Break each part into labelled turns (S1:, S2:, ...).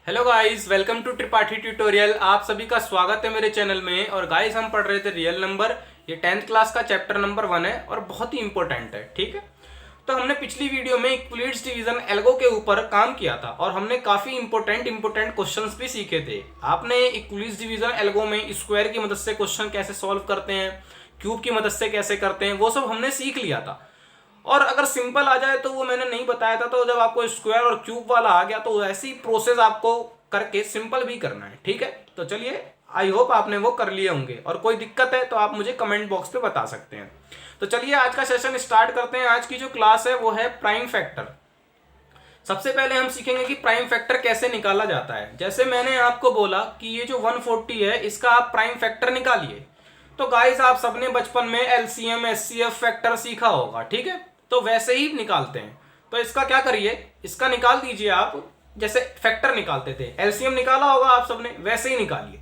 S1: Hello guys, welcome to Tripathi tutorial. आप सभी का स्वागत है मेरे चैनल में। और गाइस, हम पढ़ रहे थे रियल नंबर। ये 10th क्लास का चैप्टर नंबर 1 है और बहुत ही इंपॉर्टेंट है। ठीक है, तो हमने पिछली वीडियो में इक्विलिड्स डिवीजन एल्गो के ऊपर काम किया था और हमने काफी इंपॉर्टेंट क्वेश्चंस भी सीखे थे। आपने इक्विलिड्स डिवीजन एल्गो में स्क्वायर की मदद से क्वेश्चन कैसे सॉल्व करते हैं, क्यूब की मदद से कैसे करते हैं, वो सब हमने सीख लिया था। और अगर सिंपल आ जाए तो वो मैंने नहीं बताया था। तो जब आपको स्क्वायर और क्यूब वाला आ गया तो ऐसी प्रोसेस आपको करके सिंपल भी करना है। ठीक है, तो चलिए, आई होप आपने वो कर लिए होंगे और कोई दिक्कत है तो आप मुझे कमेंट बॉक्स पे बता सकते हैं। तो चलिए आज का सेशन स्टार्ट करते हैं। आज की जो क्लास है वो है प्राइम फैक्टर। सबसे पहले हम सीखेंगे कि प्राइम फैक्टर कैसे निकाला जाता है। जैसे मैंने आपको बोला कि ये जो 140 है इसका आप प्राइम फैक्टर निकालिए। तो गाइस, आप सबने बचपन में एलसीएम एचसीएफ फैक्टर सीखा होगा। ठीक है, तो वैसे ही निकालते हैं। तो इसका क्या करिए, इसका निकाल दीजिए आप। जैसे फैक्टर निकालते थे, एलसीएम निकाला होगा आप सबने, वैसे ही निकालिए।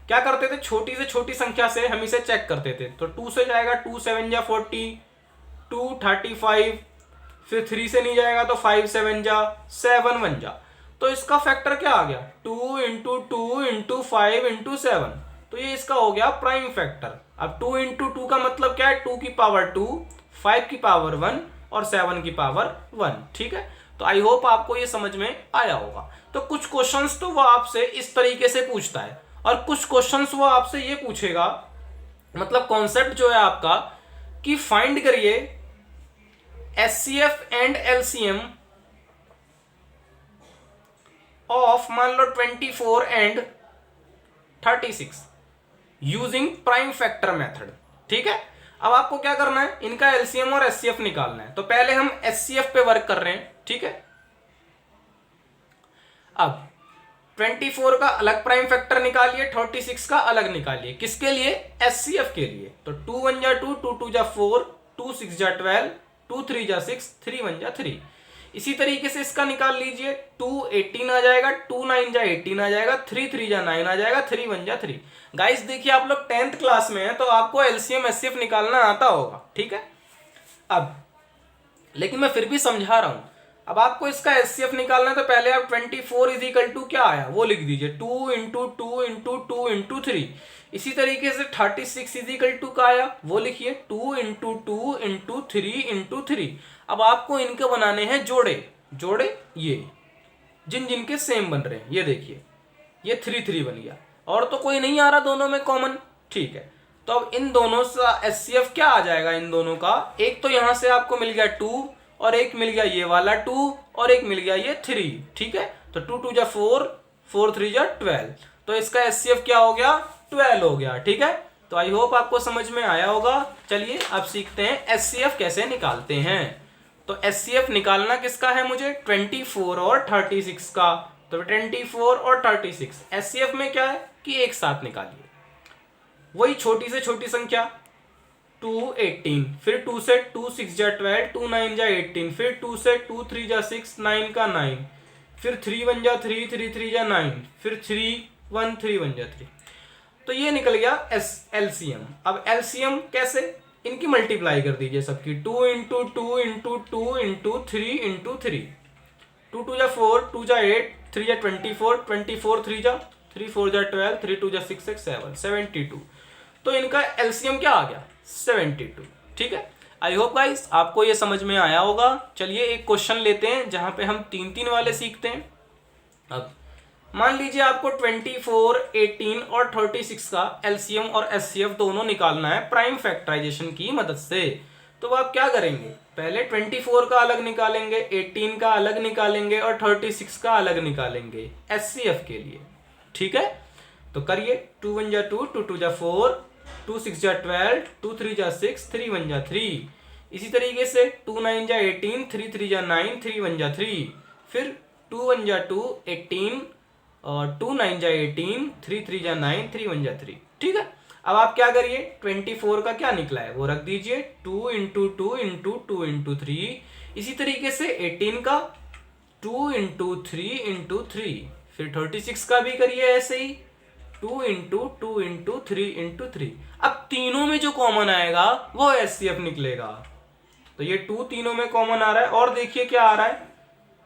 S1: क्या करते थे, छोटी से छोटी संख्या से हम इसे चेक करते थे। तो 2 से जाएगा, 2 7 जा 40, 2 35, फिर 3 से नहीं जाएगा तो 5 7 जा 7 1 जा। तो इसका फैक्टर क्या आ गया, 2 इंटू 2 इंटू 5 इंटू 7। तो ये इसका हो गया प्राइम फैक्टर। अब 2 इंटू 2 का मतलब क्या है, 2 की पावर 2, 5 की पावर 1 और 7 की पावर 1। ठीक है, तो आई होप आपको ये समझ में आया होगा। तो कुछ क्वेश्चंस तो वो आपसे इस तरीके से पूछता है और कुछ क्वेश्चंस वो आपसे ये पूछेगा, मतलब कॉन्सेप्ट जो है आपका, कि फाइंड करिए एचसीएफ एंड एलसीएम ऑफ, मान लो 24 and 36 using prime factor method. ठीक है, अब आपको क्या करना है, इनका एलसीएम और एचसीएफ निकालना है। तो पहले हम एचसीएफ पे वर्क कर रहे हैं। ठीक है, अब 24 का अलग प्राइम फैक्टर निकालिए, 36 का अलग निकालिए। किसके लिए, एचसीएफ के लिए। तो 2 1 जा 2, 2 2 जा 4, 2 6 जा 12, 2 3 जा 6, 3 1 जा 3। इसी तरीके से इसका निकाल लीजिए, 2 18 आ जाएगा, 2 9 जा 18 आ जाएगा, 3 3 जा 9 आ जाएगा, 3 1 जा 3। गाइस देखिए, आप लोग 10th क्लास में हैं तो आपको एलसीएम एचसीएफ निकालना आता होगा। ठीक है, अब लेकिन मैं फिर भी समझा रहा हूं। अब आपको इसका एचसीएफ निकालना है तो पहले आप 24 इज इक्वल टू क्या आया वो लिख दीजिए, 2 इंटू 2 इंटू 2 इंटू 3। इसी तरीके से 36 इज इक्वल टू का आया वो लिखिए, 2 इंटू 2 इंटू 3 इंटू 3। अब आपको इनके बनाने हैं जोड़े। जोड़े ये जिन जिनके सेम बन रहे हैं, ये देखिए, ये 3 3 बन गया और तो कोई नहीं आ रहा दोनों में कॉमन। ठीक है, तो अब इन दोनों का एचसीएफ क्या आ जाएगा, इन दोनों का, एक तो यहां से आपको मिल गया 2 और एक मिल गया ये वाला 2 और एक मिल गया ये 3। ठीक है, तो 2 2 जा 4, 4 3 जा 12। तो इसका एचसीएफ क्या हो गया, 12 हो गया। ठीक है, तो आई होप आपको समझ में आया होगा। चलिए अब सीखते हैं एचसीएफ कैसे निकालते हैं। तो एचसीएफ निकालना किसका है मुझे, 24 और 36 का। तो 24 और 36 एचसीएफ में क्या है कि एक साथ निकालिए, वही छोटी से छोटी संख्या 2 18, फिर 2 से 2 6 जा 12, 2 9 जा 18, फिर 2 से 2 3 जा 6, 9 का 9, फिर 3 1 जा 3, 3 3 जा 9, फिर 3 1 3 1 जा 3। तो ये निकल गया एलसीएम। अब एलसीएम कैसे, इनकी मल्टीप्लाई कर दीजिए सबकी, 2 इंटू 2 इंटू 2 इंटू 3 इंटू 3। 2 2 जा 4, 2 जा 8, 3 जा 24, 24 3 जा 3 4 जा 12, 3 2 जा 6 6 7 72। तो इनका एलसीएम क्या आ गया, 72। ठीक है, आई होप गाइस आपको ये समझ में आया होगा। चलिए एक क्वेश्चन लेते हैं जहां पे हम 3 3 वाले सीखते हैं। अब मान लीजिए आपको 24 18 और 36 का एलसीएम और एचसीएफ दोनों निकालना है प्राइम फैक्टराइजेशन की मदद से। तो आप क्या करेंगे, पहले 24 का अलग निकालेंगे, 18 का अलग निकालेंगे और 36 का अलग निकालेंगे एचसीएफ के लिए। ठीक है, तो करिए, 2 1 जा 2, 2 2 जा 4, 2 6 जा 12, 2 3 जा 6, 3 1 जा 3। इसी तरीके से 2 9 जा 18, 3 3 जा 9, 3 1 जा 3। फिर 2 1 जा 2 18 और 2 9 जा 18, 3 3 जा 9, 3 1 जा 3। ठीक है, अब आप क्या करिए, 24 का क्या निकला है वो रख दीजिए, 2 इंटू 2 इंटू 2 इंटू 3। इसी तरीके से 18 का 2 इंटू 3 इंटू 3। फिर 36 का भी करिए ऐसे ही, 2 इंटू 2 इंटू 3 इंटू 3। अब तीनों में जो कॉमन आएगा वो एचसीएफ निकलेगा। तो ये 2 तीनों में कॉमन आ रहा है और देखिए क्या आ रहा है,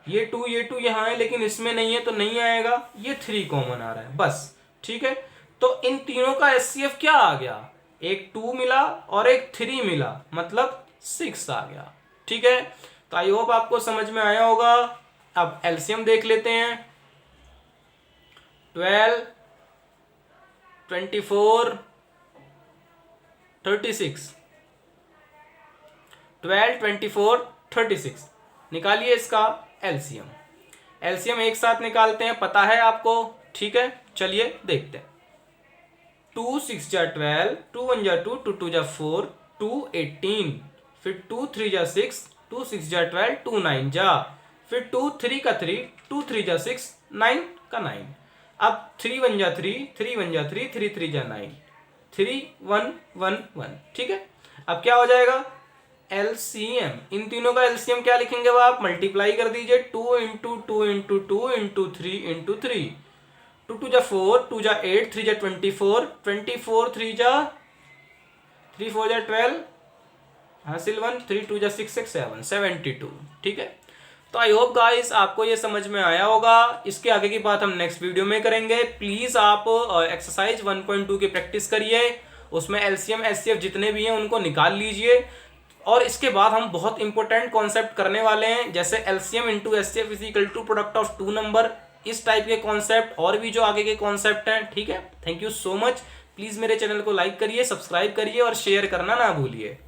S1: ये 2 यहाँ है लेकिन इसमें नहीं है तो नहीं आएगा, ये 3 कॉमन आ रहा है बस। ठीक है, तो इन तीनों का एचसीएफ क्या आ गया, एक 2 मिला और एक 3 मिला, मतलब 6 आ गया। ठीक है, तो आई होप आपको समझ में आया होगा। अब एलसीएम देख लेते हैं। 12, 24, 36, 12, 24, 36 निकालिए इसका एलसीएम। एलसीएम एक साथ निकालते हैं, पता है आपको। ठीक है, चलिए देखते हैं। 2 6 जा 12, 2 1 जा 2, 2 2 जा 4, 2 18, फिर 2 3 जा 6, 2 6 जा 12, 2 9 जा, फिर 2 3 का 3, 2 3 जा 6, 9 का 9। अब 3 1 जा 3, 3 1 जा 3, 3 3 जा 9, 3 1 1 1। ठीक है, अब क्या हो जाएगा एलसीएम, इन तीनों का एलसीएम क्या लिखेंगे वो आप मल्टीप्लाई कर दीजिए। 2 इंटू 2 इंटू 2 इंटू 3 इंटू 3, 2 2 जा 4, 2 जा 8, 3 जा 24, 24 3 जा 3 4 जा 12, हासिल 1, 3 2 जा 6 6 7 72। ठीक है, तो आई होप गाइस आपको ये समझ में आया होगा। इसके आगे की बात हम नेक्स्ट वीडियो में करेंगे। प्लीज आप एक्सरसाइज 1.2 की प्रैक्टिस करिए, उसमें एलसीएम एचसीएफ जितने भी हैं उनको निकाल लीजिए। और इसके बाद हम बहुत इंपॉर्टेंट कॉन्सेप्ट करने वाले हैं, जैसे LCM into HCF is equal to product of 2 number, इस टाइप के कॉन्सेप्ट और भी जो आगे के कॉन्सेप्ट हैं। ठीक है, thank you so much. Please मेरे चैनल को लाइक करिए, सब्सक्राइब करिए और शेयर करना ना भूलिए।